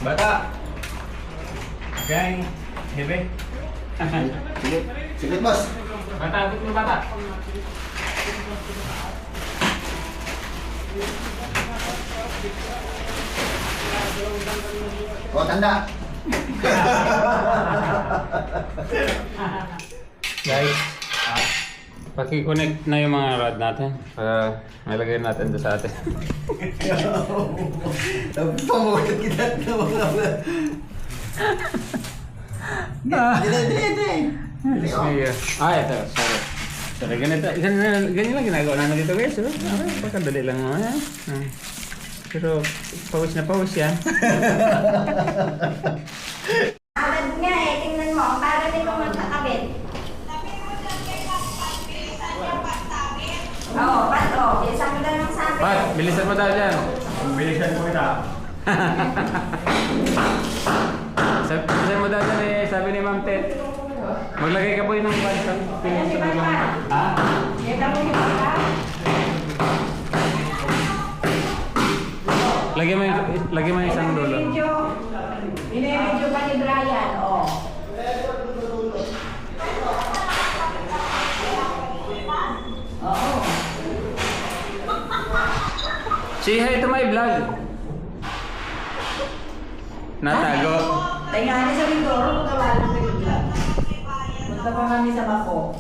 Bata! Gang, hebe. Sige, sige boss. Bata, abot mo bata. O, tanda. Guys, paki-connect na yung mga rod natin para nilagay natin doon sa atin. Pamulat kita na mga Hindi. Ito, sorry. Sorry, ganyan lang ginagawa namin dito guys. Pagkadali lang mo. Pero pawis na pawis yan. Agad nga eh, tingnan mo, para din ko magkakabit. Oo, pato, bilisan mo lang ng sabi. Pat, bilisan mo daw dyan. Bilisan mo ita. Bilisan mo daw dyan eh, sabi ni Ma'am Ted. Maglagay ka po yun ng pansang pinis sa dulo. Ha? Kita mo yung bata? Lagyan mo yung isang dulo. Binibidyo pa ni Brian, oh. Oo. Say hi to my vlog. Natago. Tingnan sa Mindoro, tawanan ko yung vlog. Punta pa kami sa Bako.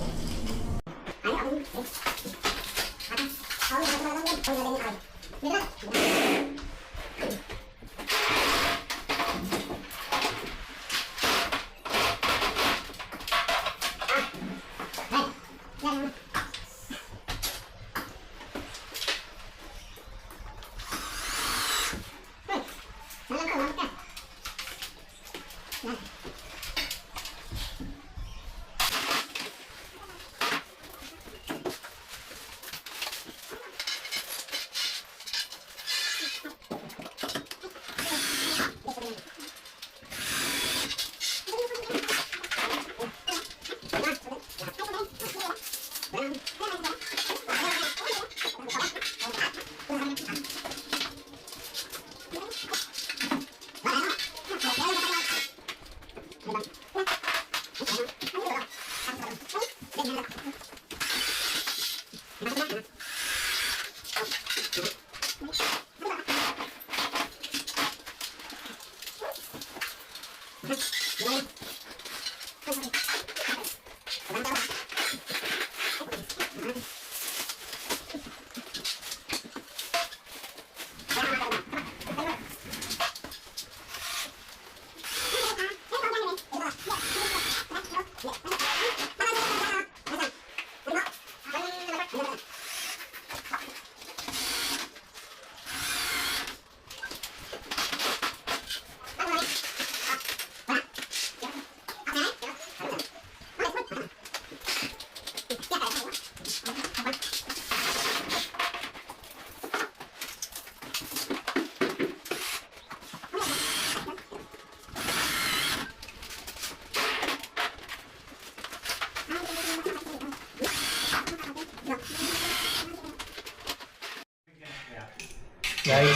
Guys,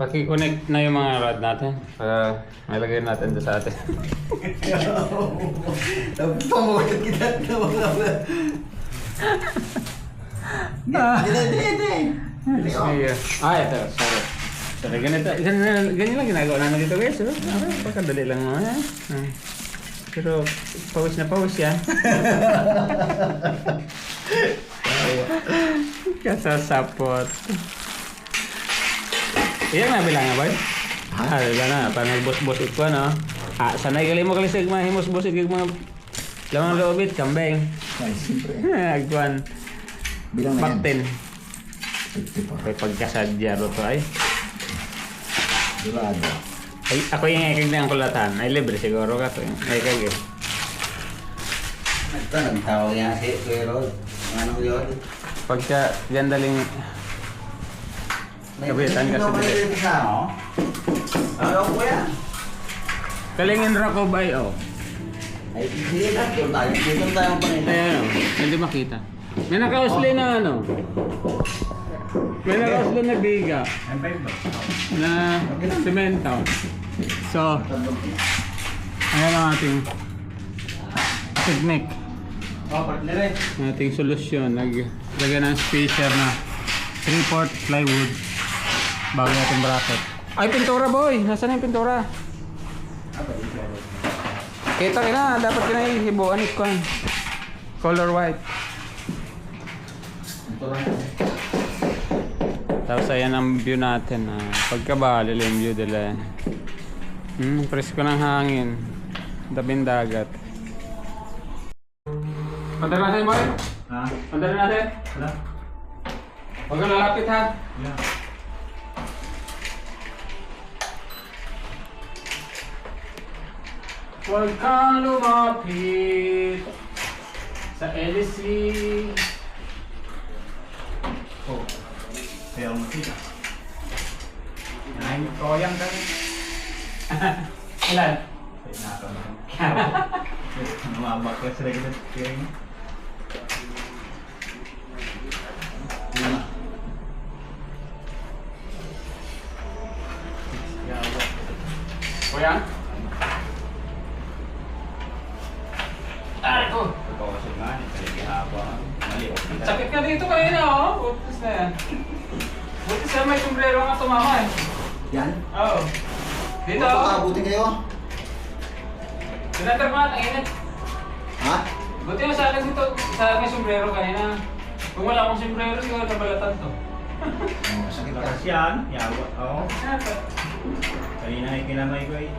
paki-connect na yung mga rod natin para nilagay natin doon sa atin. Pamulat kita na mga Ito, sorry. Sorry, ganyan lang ginagawa namin dito guys. Pagkadali lang mo. Pero pawis na pawis yan. Kasasapot. Iya nga bilang nga boy? Diba na, parang nagbos-bosit ko no? Sanay gali mo kalisig mga himos-bosit kag mga lamang loobit, kambing. Ay, siyempre. Agwan. Bilang na yan. Baktin. 54. May pagkasadya ro to ay. Durado. Ay, ako yung ikag na ang kulatan. Ay, libre siguro ka to. Ay, kag eh. Ito, nagtawag yan si Kuya Rod. Anong yun? Pagka gandaling kabitan kasi dili. Ano ko yan? Kalingin ra ko bay oh. Ay, sige na. Dito tayo pa rin. Ayan oh, hindi makita. May naka-usli na ano. May nakaos doon na biga. Na semento. So, ayan ang ating technique. Ang ating solusyon. Naglagay ng spacer na 3/4 plywood bago natin bracket. Ay, pintura boy! Nasaan yung pintura? Kita na, dapat kinahihibuan ko. Color white. Tapos ayan ang view natin. Pagkabali yung view nila. Presko ng hangin. Tabing dagat. Pandar natin boy? Ha? Pandar natin? Wala. Huwag ka lalapit ha? Yeah. Huwag kang lumapit sa LC. Oh. Pero masika. Nahing koyang kami. Ilan? Ay, nakakama. Namabak ka sa regular steering. Kuya? Ay, ko! Ikaw kasi nga, hindi haba. Mali, okay. Sakit ka dito kanina, oh. Butis na yan. Butis na may sombrero nga tumama eh. Yan? Oo. Dito, Buti kayo. sinatermat, ang init. Ha? Buti na sa akin dito, sa may sombrero kanina. Kung wala akong sombrero, siguro nabalatan to. Sakit ka. Lakas yan. Yawa. Oo. Siyempre. Kanina ay kinamay ko eh.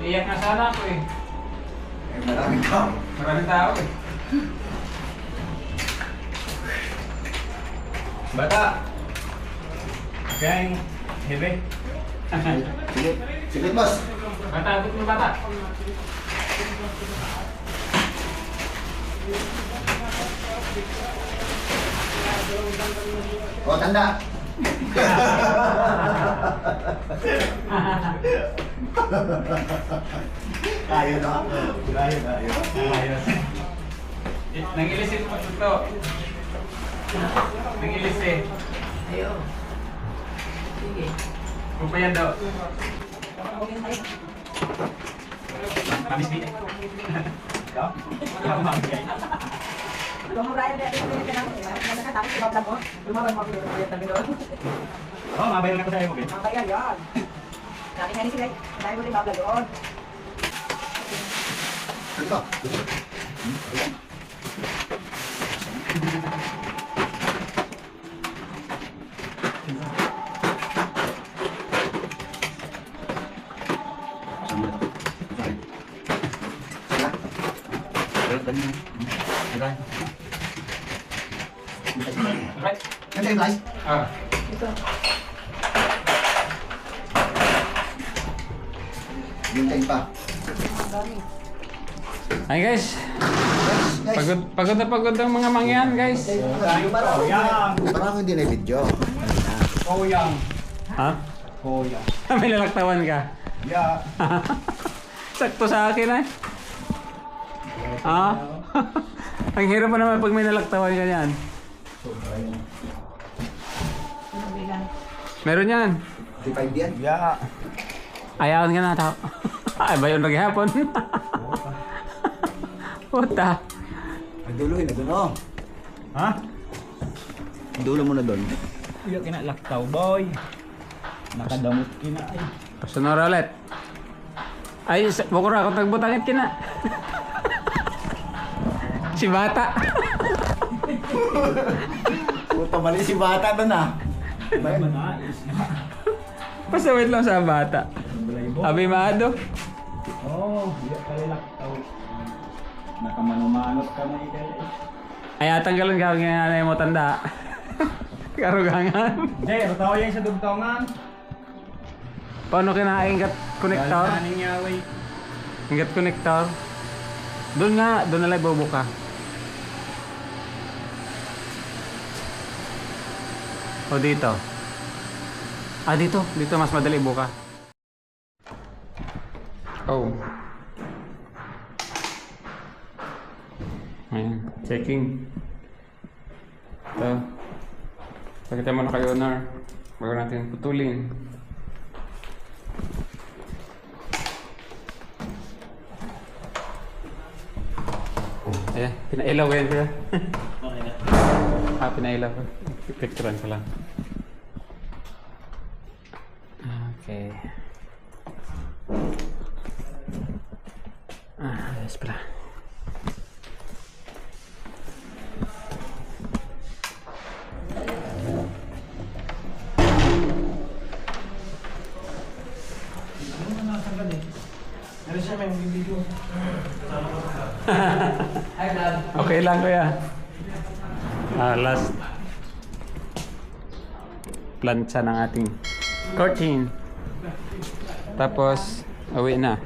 Iyak na sana ako eh. Maraming tao. Maraming tao eh. Bata! Kaya yung hebe. Sige. Sige, boss. Bata, abot mo bata. O, tanda. Tayo na. Ayos. Nangilisin mo ito. Nangilisin. Ayo. Sige. Pupayan daw. Kamis din. Ikaw? Ikaw mamigay. Lumurayan na ito ka na. Nakatapos sa vlog mo. Lumaban mo yung tabi doon. Oo, mabayaran ako sa iyo. Makayan yan. Sabi nga ni sila, dahil mo rin vlog doon. Ito. Right? Nandiyan, guys. Ah. Ito. Hintayin pa. Hi guys. Guys. Pagod ang mga mangyan guys. Koyang! Parang hindi na video. Koyang! Ha? Koyang. May lalaktawan ka. Yeah. Sakto sa akin eh. Ah? Ang hirap pa naman pag may nalaktawan ka yan. Meron yan. 35 yan. Yeah. Ayawan ka na tao. Ay ba yun maghihapon? Puta. Ang dulo na doon, oh. Ha? Ang dulo mo na doon. Iya kinalaktaw boy. Nakadamot kina ay. Personal ulit. Ay, bukura ako tagbutangit kina. Si bata. Puta, mali si bata doon, ah. Manais. Pasawit lang sa bata. Abimado. Oh, iya pala laktaw. Nakamanumanot ka na ikay. Ay, tanggalan ka ng nanay mo tanda. Karugangan. Jay, tao yan sa dugtongan. Paano kinain gat connector? Galing niya way. Ingat connector. Doon nga, doon na lang bubuka. O dito. Ah, dito. Dito mas madali buka. Oh. Ayan. Checking. Ito. Pakita mo na kay owner. Bago natin putulin. Ayan, pinailaw yan kuya. Okay na. Pinailaw ko. Picturean ko lang. Okay. Ayos pala. Ano siya may video? Okay lang kuya. Last plancha ng ating curtain. Tapos, uwi na.